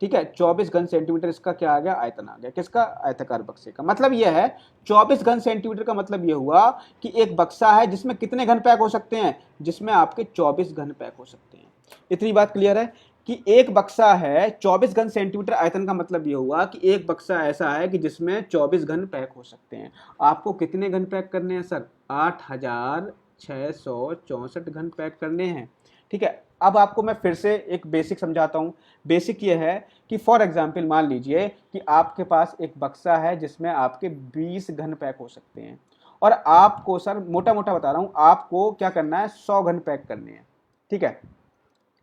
ठीक है, 24 घन सेंटीमीटर इसका क्या आ गया, आयतन आ गया, किसका, आयताकार बक्से का। मतलब यह है 24 घन सेंटीमीटर का मतलब यह हुआ कि एक बक्सा है जिसमें कितने घन पैक हो सकते हैं, जिसमें आपके 24 घन पैक हो सकते हैं। इतनी बात क्लियर है कि एक बक्सा है 24 घन सेंटीमीटर आयतन का मतलब यह हुआ कि एक बक्सा ऐसा है कि जिसमें 24 घन पैक हो सकते हैं। आपको कितने घन पैक करने हैं सर, 8664 घन पैक करने हैं। ठीक है, अब आपको मैं फिर से एक बेसिक समझाता हूं। बेसिक ये है कि फॉर एग्जांपल मान लीजिए कि आपके पास एक बक्सा है जिसमें आपके 20 घन पैक हो सकते हैं, और आपको सर मोटा मोटा बता रहा हूं, आपको क्या करना है 100 घन पैक करने हैं। ठीक है,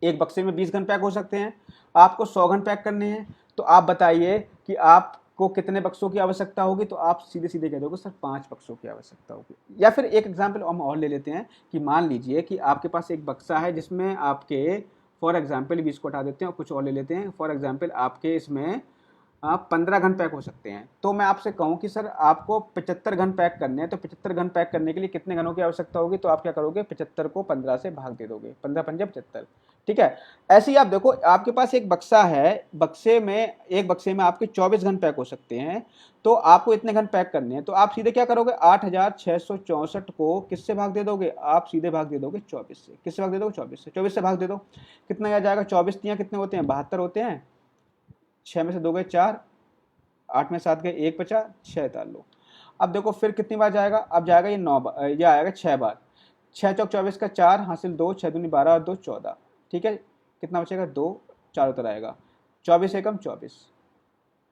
एक बक्से में 20 घन पैक हो सकते हैं, आपको 100 घन पैक करने हैं। तो आप बताइए कि आपको कितने बक्सों की आवश्यकता होगी, तो आप सीधे सीधे कह दोगे सर 5 बक्सों की आवश्यकता होगी। या फिर एक एग्जांपल हम और ले लेते हैं कि मान लीजिए कि आपके पास एक बक्सा है जिसमें आपके फॉर एग्जाम्पल 20 को हटा देते हैं और कुछ और ले लेते हैं, फॉर एग्जाम्पल आपके इसमें आप 15 घन पैक हो सकते हैं। तो मैं आपसे कहूं कि सर आपको 75 घन पैक करने हैं, तो 75 घन पैक करने के लिए कितने घनों की आवश्यकता होगी, तो आप क्या करोगे 75 को 15 से भाग दे दोगे, 15 पंजे 75। ठीक है, ऐसे ही आप देखो आपके पास एक बक्सा है, एक बक्से में आपके 24 घन पैक हो सकते हैं, तो आपको इतने घन पैक करने हैं। तो आप सीधे क्या करोगे 8664 को किससे भाग दे दोगे, आप सीधे भाग दे दोगे 24 से। किससे भाग दे दोगे, 24 से। 24 से भाग दे दो, कितना आ जाएगा, 24 तियाँ कितने होते हैं 72 होते हैं, 6 में से 2 गए 4, 8 में 7 गए 1 बचा, 6 ताल लो। अब देखो फिर कितनी बार जाएगा, अब जाएगा ये 9 बार, ये आएगा 6 बार, 6 चौक 24 का 4 हासिल 2, 6 दूनी 12 और 2 14। ठीक है, कितना बचेगा 2, 4 उतर आएगा, 24 एकम 24,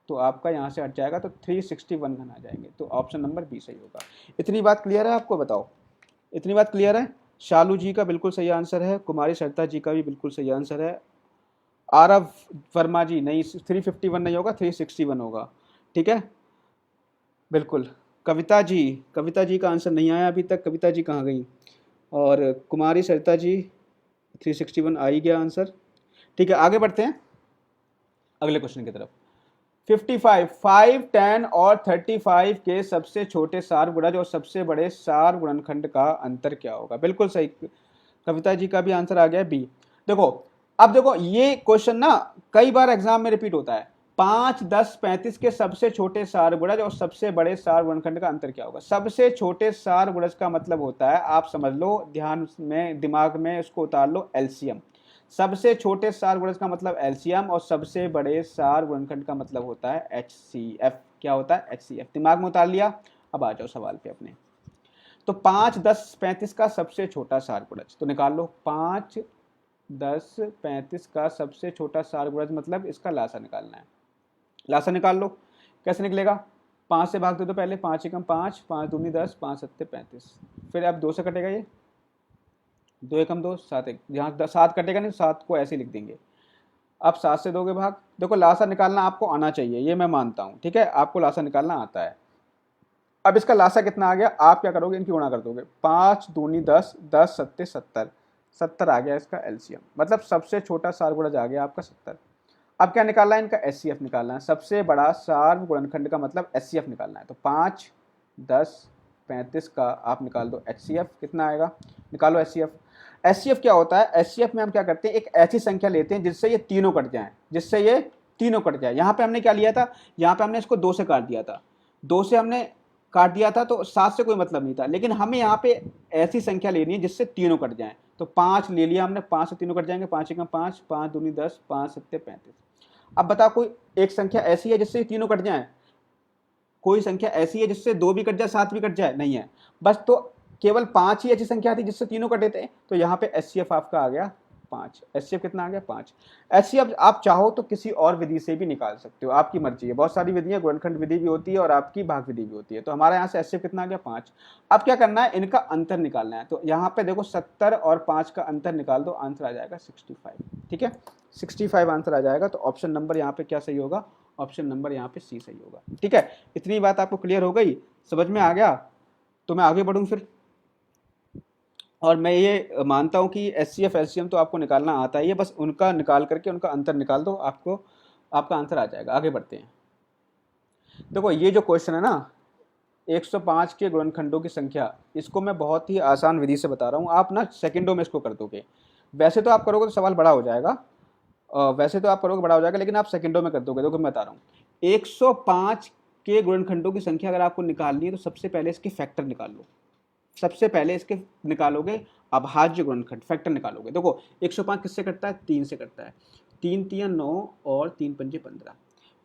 तो आपका यहाँ से हट जाएगा, तो 361 घन आ जाएंगे। तो ऑप्शन नंबर बी सही होगा। इतनी बात क्लियर है आपको, बताओ इतनी बात क्लियर है। शालू जी का बिल्कुल सही आंसर है, कुमारी सरिता जी का भी बिल्कुल सही आंसर है, आरव वर्मा जी नहीं, 351 नहीं होगा 361 होगा। ठीक है, बिल्कुल। कविता जी का आंसर नहीं आया अभी तक, कविता जी कहाँ गई, और कुमारी सरिता जी 361 आ ही गया आंसर। ठीक है, आगे बढ़ते हैं अगले क्वेश्चन की तरफ। 55, 5, 10 और 35 के सबसे छोटे सार गुणज और सबसे बड़े सार गुणनखंड का अंतर क्या होगा। बिल्कुल सही, कविता जी का भी आंसर आ गया बी। देखो अब देखो ये क्वेश्चन ना कई बार एग्जाम में रिपीट होता है। 5, 10, 35 के सबसे छोटे सार गुणज और सबसे बड़े सार गुणनखंड का अंतर क्या होगा। सबसे छोटे सार गुणज का मतलब होता है, आप समझ लो, ध्यान में दिमाग में इसको उतार लो, एलसीएम। सबसे छोटे सार गुणज का मतलब एलसीएम, और सबसे बड़े सार गुणनखंड का मतलब होता है एचसीएफ। क्या होता है, एचसीएफ। दिमाग में उतार लिया, अब आ जाओ सवाल पे अपने। तो 5, 10, 35 का सबसे छोटा सार गुणज तो निकाल लो। 5, 10, 35 का सबसे छोटा सार गुणज मतलब इसका लासा निकालना है। लासा निकाल लो, कैसे निकलेगा, 5 से भाग दे दो पहले, 5 एकम 5, 5 दूनी 10, 5 सत्ते 35, फिर अब 2 से कटेगा, ये 2 एकम 2, 7 एक, जहाँ 7 कटेगा नहीं 7 को ऐसे लिख देंगे। अब 7 से दोगे भाग, देखो लासा निकालना आपको आना चाहिए, ये मैं मानता हूँ। ठीक है, आपको लासा निकालना आता है। अब इसका लासा कितना आ गया, आप क्या करोगे, इनकी गुणा कर दोगे, 5 दूनी 10, 10 सत्ते 70, 70 आ गया इसका एलसीएम, मतलब सबसे छोटा सार गुणज आ गया आपका 70। अब क्या निकालना है, इनका एचसीएफ निकालना है। सबसे बड़ा सार गुणनखंड का मतलब एचसीएफ निकालना है। तो 5, 10, 35 का आप निकाल दो एचसीएफ, कितना आएगा, निकालो एचसीएफ। एचसीएफ क्या होता है, एचसीएफ में हम क्या करते हैं, एक ऐसी संख्या लेते हैं जिससे ये तीनों कट जाएं, जिससे ये तीनों कट जाए। यहाँ पे हमने क्या लिया था, यहाँ पे हमने इसको 2 से काट दिया था, 2 से हमने काट दिया था, तो 7 से कोई मतलब नहीं था। लेकिन हमें यहाँ पे ऐसी संख्या लेनी है जिससे तीनों कट जाएं। तो 5 ले लिया हमने, 5 से तीनों कट जाएंगे, 5 एकम 5, 5 दूनी 10, 5 सत्ते 35। अब बता कोई एक संख्या ऐसी है जिससे तीनों कट जाए, कोई संख्या ऐसी है जिससे 2 भी कट जाए 7 भी कट जाए, नहीं है। बस तो केवल 5 ही ऐसी संख्या थी जिससे तीनों कटे थे। तो यहाँ पे एचसीएफ आपका आ गया 5। एचसीएफ कितना आ गया 5। एचसीएफ आप चाहो तो किसी और विधि से भी निकाल सकते हो, आपकी मर्जी है। बहुत सारी विधियां, गुणनखंड विधि भी होती है और आपकी भाग विधि भी होती है। तो हमारे यहाँ से एचसीएफ कितना आ गया 5। अब क्या करना है, इनका अंतर निकालना है। तो यहाँ पे देखो 70 और 5 का अंतर निकाल दो, आंसर आ जाएगा 65। ठीक है, 65 आंसर आ जाएगा। तो ऑप्शन नंबर यहाँ पे क्या सही होगा, ऑप्शन नंबर यहाँ पे सी सही होगा। ठीक है, इतनी बात आपको क्लियर हो गई, समझ में आ गया। तो मैं आगे बढ़ूँ फिर, और मैं ये मानता हूँ कि एचसीएफ एलसीएम तो आपको निकालना आता ही है, बस उनका निकाल करके उनका अंतर निकाल दो, आपको आपका आंसर आ जाएगा। आगे बढ़ते हैं। देखो ये जो क्वेश्चन है ना, 105 के गुणनखंडों की संख्या, इसको मैं बहुत ही आसान विधि से बता रहा हूँ, आप ना सेकंडों में इसको कर दोगे। वैसे तो आप करोगे तो सवाल बड़ा हो जाएगा, वैसे तो आप करोगे बड़ा हो जाएगा, लेकिन आप सेकंडों में कर दोगे। देखो मैं बता रहा हूँ, 105 के गुणनखंडों की संख्या अगर आपको निकालनी है तो सबसे पहले इसके फैक्टर निकाल लो। सबसे पहले इसके निकालोगे अभाज्य गुणनखंड, फैक्टर निकालोगे। देखो 105 किससे कटता है? 3 से कटता है। 3 तिया 9 और 3 पंजे 15।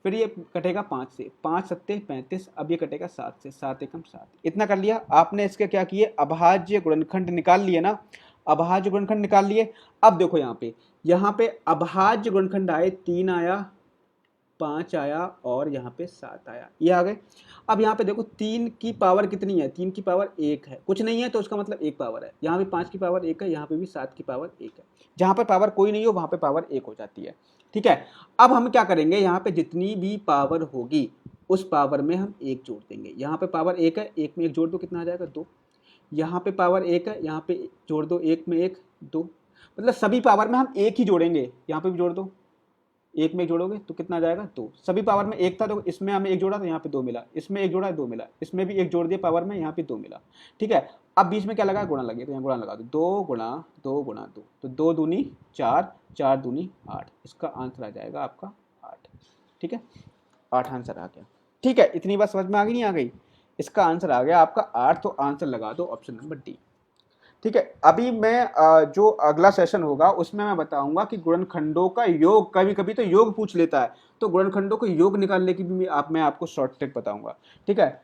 फिर ये कटेगा 5 से, 5 सत्ते 35। अब ये कटेगा 7 से, 7 एकम 7। इतना कर लिया आपने। इसके क्या किए? अभाज्य गुणनखंड निकाल लिए ना, अभाज्य गुणनखंड निकाल लिए। अब देखो यहाँ पे अभाज्य गुणनखंड आए, 3 आया, 5 आया और यहाँ पे 7 आया, ये आ गए। अब यहाँ पे देखो 3 की पावर कितनी है? 3 की पावर 1 है, कुछ नहीं है तो उसका मतलब 1 पावर है। यहाँ पे 5 की पावर 1 है, यहाँ पे भी 7 की पावर 1 है। जहाँ पर पावर कोई नहीं हो वहाँ पे पावर 1 हो जाती है, ठीक है। अब हम क्या करेंगे, यहाँ पे जितनी भी पावर होगी उस पावर में हम 1 जोड़ देंगे। यहाँ पे पावर 1 है, 1 में 1 जोड़ दो, कितना आ जाएगा? 2। यहाँ पे पावर 1 है, यहाँ पे जोड़ दो, 1 में 1 2। मतलब सभी पावर में हम 1 ही जोड़ेंगे। यहाँ पे भी जोड़ दो, 1 में 1 जोड़ोगे तो कितना आ जाएगा? 2। सभी पावर में 1 था तो इसमें हमें 1 जोड़ा तो यहाँ पे 2 मिला, इसमें 1 जोड़ा 2 मिला, इसमें भी 1 जोड़ दिया पावर में, यहाँ पे 2 मिला, ठीक है। अब बीच में क्या लगा? गुणा लगे, तो यहाँ गुणा लगा दो, 2 गुणा 2 गुणा 2, तो 2 दूनी 4, 4 दूनी 8। इसका आंसर आ जाएगा आपका 8, ठीक है। 8 आंसर आ गया, ठीक है। इतनी बात समझ में आ गई नहीं आ गई? इसका आंसर आ गया आपका 8, तो आंसर लगा दो ऑप्शन नंबर डी, ठीक है। अभी मैं जो अगला सेशन होगा उसमें मैं बताऊंगा कि गुणनखंडों का योग, कभी कभी तो योग पूछ लेता है, तो गुणनखंडों को योग निकालने की भी मैं आपको शॉर्ट ट्रिक बताऊंगा, ठीक है।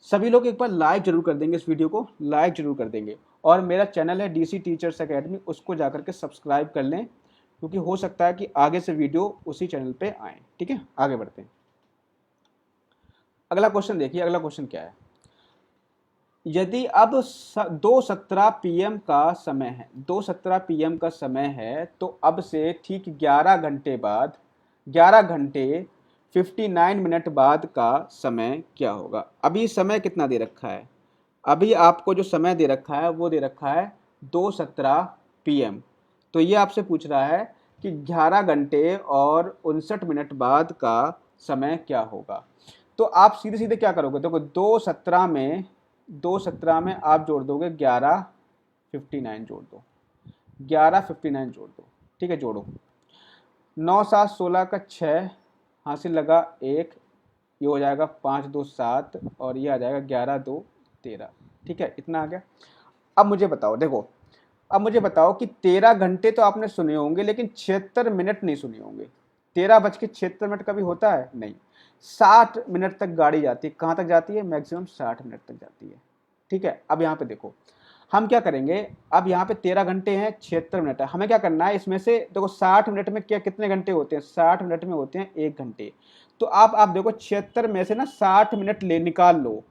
सभी लोग एक बार लाइक जरूर कर देंगे, इस वीडियो को लाइक जरूर कर देंगे। और मेरा चैनल है डीसी टीचर्स एकेडमी, उसको जाकर के सब्सक्राइब कर लें, क्योंकि हो सकता है कि आगे से वीडियो उसी चैनल पे आए, ठीक है। आगे बढ़ते हैं। अगला क्वेश्चन देखिए, अगला क्वेश्चन क्या है। यदि अब 2:17 PM का समय है, 2:17 PM का समय है, तो अब से ठीक 11 घंटे बाद, 11 घंटे 59 मिनट बाद का समय क्या होगा? अभी समय कितना दे रखा है? अभी आपको जो समय दे रखा है वो दे रखा है 2:17 PM। तो ये आपसे पूछ रहा है कि 11 घंटे और 59 मिनट बाद का समय क्या होगा। तो आप सीधे सीधे क्या करोगे? देखो 2:17 में आप जोड़ दोगे 11:59 जोड़ दो, 11:59 जोड़ दो, ठीक है। जोड़ो, 9 7 16 का 6 हासिल लगा 1, ये हो जाएगा 5 2 7 और ये आ जाएगा 11 2 13, ठीक है। इतना आ गया। अब मुझे बताओ, देखो अब मुझे बताओ कि 13 घंटे तो आपने सुने होंगे लेकिन 76 मिनट नहीं सुने होंगे। 13:76 कभी होता है? नहीं। 60 मिनट तक गाड़ी जाती है। कहाँ तक जाती है? मैक्सिमम 60 मिनट तक जाती है, ठीक है। अब यहाँ पे देखो हम क्या करेंगे, अब यहाँ पे 13 घंटे हैं, 76 मिनट है, हमें क्या करना है इसमें से, देखो 60 मिनट में क्या कितने घंटे होते हैं? 60 मिनट में होते हैं 1 घंटे। तो आप देखो 76 में से ना 60 मिनट ले निकाल लो,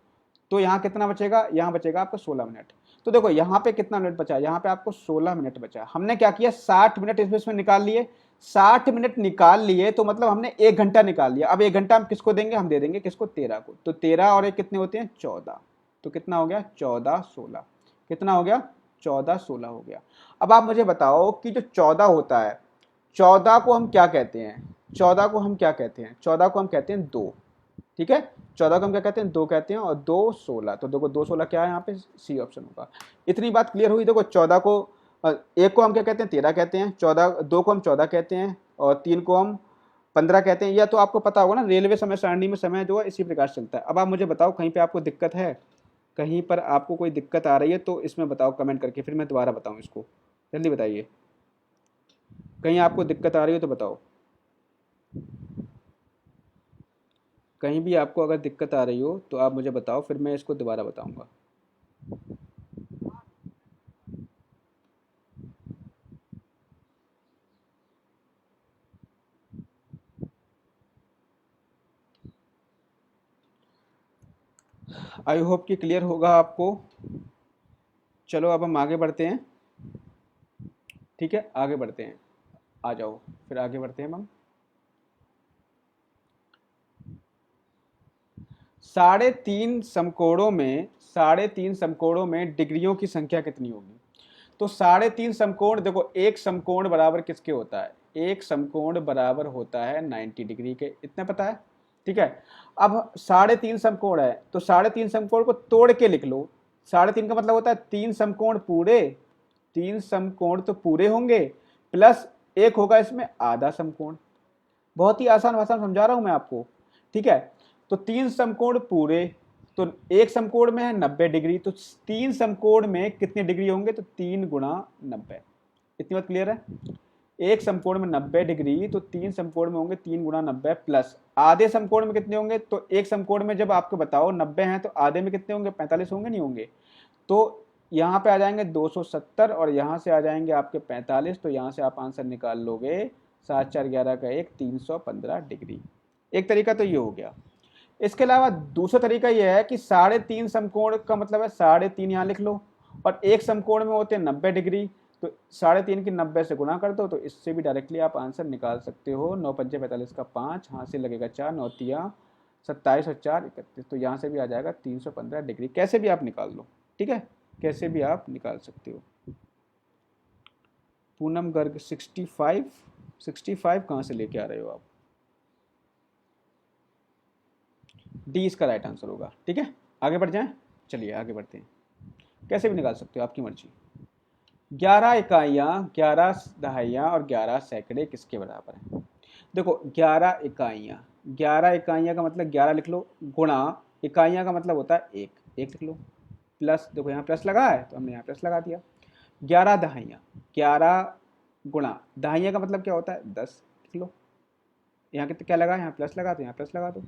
तो यहाँ कितना बचेगा? यहाँ बचेगा आपका 16 मिनट। तो देखो यहाँ पे कितना मिनट बचा? यहाँ पे आपको 16 मिनट बचा। हमने क्या किया, 60 मिनट इसमें निकाल लिए। 60 मिनट निकाल लिए तो मतलब हमने 1 घंटा निकाल लिया। अब 1 घंटा हम किसको देंगे? हम दे देंगे किसको? 13 को। तो 13 और 1 कितने होते हैं? 14। तो कितना हो गया? 14 16। कितना हो गया? 14 16 हो गया। अब आप मुझे बताओ कि जो 14 होता है, 14 को हम क्या कहते हैं? 14 को हम क्या कहते हैं? 14 को हम कहते हैं 2, ठीक है। 14 को हम क्या कहते हैं? 2 कहते हैं। और 2 16, तो देखो 2 16 क्या है? यहाँ पे सी ऑप्शन होगा। इतनी बात क्लियर हुई? देखो 14 को, 1 को हम क्या कहते हैं? 13 कहते हैं। 14, 2 को हम 14 कहते हैं और 3 को हम 15 कहते हैं। या तो आपको पता होगा ना, रेलवे समय सारणी में समय जो है इसी प्रकार से चलता है। अब आप मुझे बताओ कहीं पे आपको दिक्कत है? कहीं पर आपको कोई दिक्कत आ रही है तो इसमें बताओ कमेंट करके, फिर मैं दोबारा बताऊँ इसको। जल्दी बताइए, कहीं आपको दिक्कत आ रही हो तो बताओ। कहीं भी आपको अगर दिक्कत आ रही हो तो आप मुझे बताओ, फिर मैं इसको दोबारा बताऊंगा। आई होप कि क्लियर होगा आपको। चलो अब हम आगे बढ़ते हैं, ठीक है। आगे बढ़ते हैं, आ जाओ फिर आगे बढ़ते हैं हम। 3.5 समकोणों में, 3.5 समकोणों में डिग्रियों की संख्या कितनी होगी? तो 3.5 समकोण, देखो एक समकोण बराबर किसके होता है, एक समकोण बराबर होता है 90 डिग्री के, इतना पता है, ठीक है। अब 3.5 समकोण है तो 3.5 समकोण को तोड़ के लिख लो। 3.5 का मतलब होता है 3 समकोण पूरे, 3 समकोण तो पूरे होंगे प्लस एक होगा इसमें आधा समकोण। बहुत ही आसान भाषा में समझा रहा हूं मैं आपको, ठीक है। तो 3 समकोण पूरे, तो एक समकोण में है 90 डिग्री, तो 3 समकोण में कितने डिग्री होंगे, तो 3 गुणा 90। इतनी बात क्लियर है। एक समकोण में 90 डिग्री, तो 3 समकोण में होंगे 3 गुणा 90 प्लस आधे समकोण में कितने होंगे, तो एक समकोण में जब आपको बताओ 90 हैं तो आधे में कितने होंगे, 45 होंगे, नहीं होंगे। तो यहाँ पे आ जाएंगे 270 और यहाँ से आ जाएंगे आपके 45, तो यहाँ से आप आंसर निकाल लोगे 7 4 11 का 1 315 डिग्री। एक तरीका तो ये हो गया। इसके अलावा दूसरा तरीका यह है कि 3.5 समकोण का मतलब है 3.5 यहाँ लिख लो, और एक समकोण में होते हैं 90 डिग्री, तो 3.5 की 90 से गुणा कर दो, तो इससे भी डायरेक्टली आप आंसर निकाल सकते हो। 9 पंजे 45 का 5, यहाँ से लगेगा 4, 9 तिया 27 और 4 31, तो यहाँ से भी आ जाएगा 315 डिग्री। कैसे भी आप निकाल लो, ठीक है, कैसे भी आप निकाल सकते हो। पूनम गर्ग 65 कहाँ से लेके आ रहे हो आप, डी इसका राइट आंसर होगा, ठीक है। आगे बढ़ जाएं, चलिए आगे बढ़ते हैं। कैसे भी निकाल सकते हो, आपकी मर्जी। 11 इकाइयाँ, 11 दहाइयाँ और 11 सैकड़े किसके बराबर हैं। देखो 11 इकाइयाँ, 11 इकाइयाँ का मतलब 11 लिख लो, गुणा इकाइयाँ का मतलब होता है एक, एक लिख लो, प्लस देखो यहाँ प्लस लगा है तो हमने यहाँ प्लस लगा दिया। 11 दहाइयाँ, 11 गुणा दहाइयाँ का मतलब क्या होता है 10 लिख लो, यहाँ कितना क्या लगा, यहाँ प्लस लगा तो यहाँ प्लस लगा दो।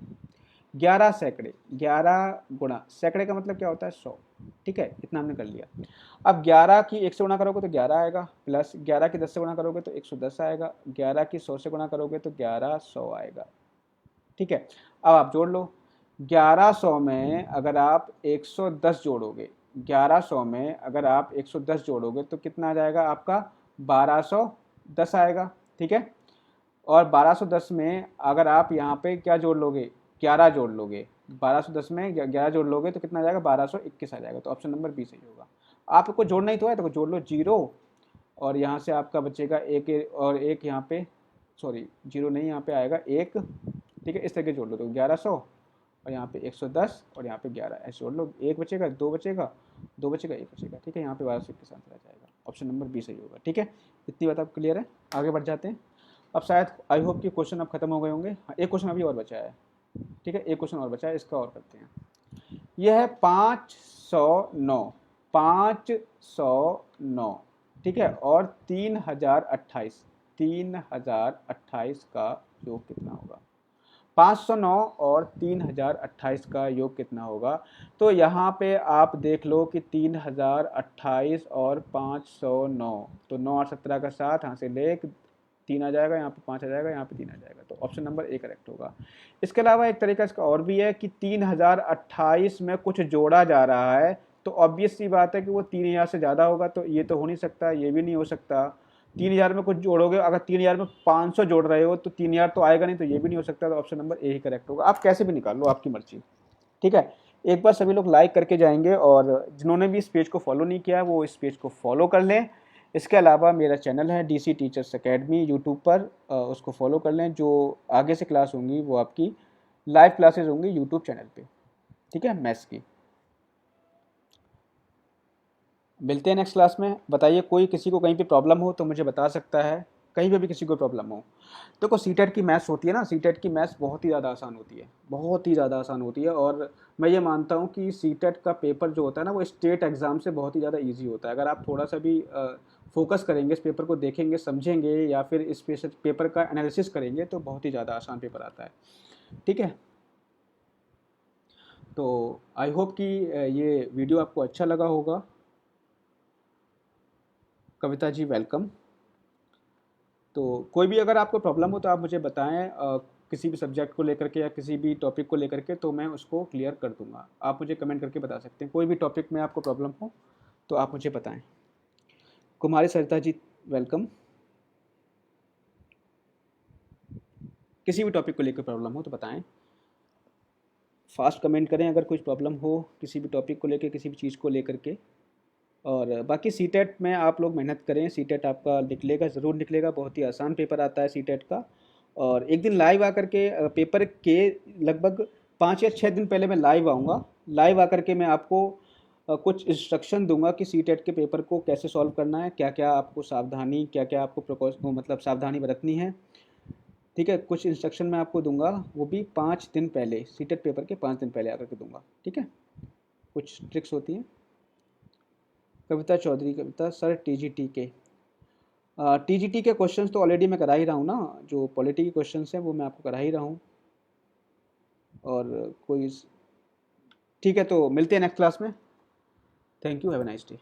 11 सैकड़े, 11 गुणा सैकड़े का मतलब क्या होता है 100, ठीक है, इतना हमने कर लिया। अब 11 की 1 से गुणा करोगे तो 11 आएगा, प्लस 11 की 10 से गुणा करोगे तो 110 आएगा, 11 की 100 से गुणा करोगे तो 1100 आएगा, ठीक है। अब आप जोड़ लो, 1100 में अगर आप 110 जोड़ोगे, 1100 में अगर आप 110 जोड़ोगे तो कितना आ जाएगा आपका 1210 आएगा, ठीक है। और 1210 में अगर आप यहाँ पे क्या जोड़ लोगे, 11 जोड़ लोगे, 1210 में 11 जोड़ लोगे तो कितना आ जाएगा 1221 आ जाएगा, तो ऑप्शन नंबर बी सही होगा। आपको जोड़ना ही तो है, तो जोड़ लो 0, और यहाँ से आपका बचेगा एक, और एक यहाँ पे, सॉरी 0 नहीं, यहाँ पे आएगा 1, ठीक है। इस तरह के जोड़ लो, तो 1100 और यहाँ पे 110 और यहाँ पे 11, ऐसे जोड़ लो, 1 बचेगा, 2 बचेगा, 2 बचेगा, 1 बचेगा, ठीक है। यहाँ पे 1221 आंसर आ जाएगा, ऑप्शन नंबर बी सही होगा, ठीक है। इतनी बात आप क्लियर है। आगे बढ़ जाते हैं। अब शायद आई होप कि क्वेश्चन अब खत्म हो गए होंगे। एक क्वेश्चन अभी और बचा है, ठीक है, एक क्वेश्चन और बचा है, इसका और करते हैं। यह है 509, 509, ठीक है, और 3028, 3028 का योग कितना होगा। 509 और 3028 का योग कितना होगा। तो यहाँ पे आप देख लो कि 3028 और 509, तो 9 और 17 का 7, यहाँ से ले 3 आ जाएगा, यहाँ पे 5 आ जाएगा, यहाँ पे 3 आ जाएगा, तो ऑप्शन नंबर ए करेक्ट होगा। इसके अलावा एक तरीका इसका और भी है कि 3028 में कुछ जोड़ा जा रहा है, तो ऑब्वियस सी बात है कि वो 3000 से ज़्यादा होगा, तो ये तो हो नहीं सकता, ये भी नहीं हो सकता। 3000 में कुछ जोड़ोगे, अगर 3000 में 500 जोड़ रहे हो तो 3000 तो आएगा नहीं, तो ये भी नहीं हो सकता, तो option number A he correct होगा। आप कैसे भी निकाल लो, आपकी मर्जी, ठीक है। एक बार सभी लोग लाइक करके जाएंगे, और जिन्होंने भी इस पेज को फॉलो नहीं किया वो इस पेज को फॉलो कर लें। इसके अलावा मेरा चैनल है डीसी टीचर्स एकेडमी यूट्यूब पर, उसको फॉलो कर लें। जो आगे से क्लास होंगी वो आपकी लाइव क्लासेस होंगी यूट्यूब चैनल पे, ठीक है, मैथ्स की। मिलते हैं नेक्स्ट क्लास में। बताइए कोई किसी को कहीं पे प्रॉब्लम हो तो मुझे बता सकता है, कहीं पे भी किसी को प्रॉब्लम हो। देखो सीटेट की मैथ्स होती है ना, सीटेट की मैथ्स बहुत ही ज़्यादा आसान होती है, बहुत ही ज़्यादा आसान होती है, और मैं ये मानता हूँ कि सीटेट का पेपर जो होता है ना वो स्टेट एग्ज़ाम से बहुत ही ज़्यादा ईजी होता है। अगर आप थोड़ा सा भी फोकस करेंगे, इस पेपर को देखेंगे, समझेंगे, या फिर इस पेपर का एनालिसिस करेंगे तो बहुत ही ज़्यादा आसान पेपर आता है, ठीक है। तो आई होप कि ये वीडियो आपको अच्छा लगा होगा। कविता जी वेलकम। तो कोई भी अगर आपको प्रॉब्लम हो तो आप मुझे बताएं, किसी भी सब्जेक्ट को लेकर के या किसी भी टॉपिक को लेकर के, तो मैं उसको क्लियर कर दूंगा। आप मुझे कमेंट करके बता सकते हैं, कोई भी टॉपिक में आपको प्रॉब्लम हो तो आप मुझे बताएं। कुमारी सरिता जी वेलकम। किसी भी टॉपिक को लेकर प्रॉब्लम हो तो बताएं, फास्ट कमेंट करें अगर कुछ प्रॉब्लम हो किसी भी टॉपिक को लेकर, किसी भी चीज़ को लेकर के। और बाकी सीटेट में आप लोग मेहनत करें, सीटेट आपका निकलेगा, ज़रूर निकलेगा, बहुत ही आसान पेपर आता है सीटेट का। और एक दिन लाइव आकर के पेपर के लगभग 5 या 6 दिन पहले मैं लाइव आऊँगा। लाइव आकर के मैं आपको कुछ इंस्ट्रक्शन दूंगा कि सीटेट के पेपर को कैसे सॉल्व करना है, क्या क्या आपको सावधानी, क्या क्या आपको मतलब सावधानी बरतनी है। ठीक है, कुछ इंस्ट्रक्शन मैं आपको दूंगा, वो भी 5 दिन पहले, सीटेट पेपर के 5 दिन पहले आकर के दूंगा। ठीक है, कुछ ट्रिक्स होती हैं। कविता चौधरी, कविता सर टीजीटी के क्वेश्चंस तो ऑलरेडी मैं करा ही रहा हूँ ना, जो पॉलिटी के क्वेश्चंस हैं वो मैं आपको करा ही रहा हूँ। और कोई ठीक है, तो मिलते हैं नेक्स्ट क्लास में। Thank you, have a nice day.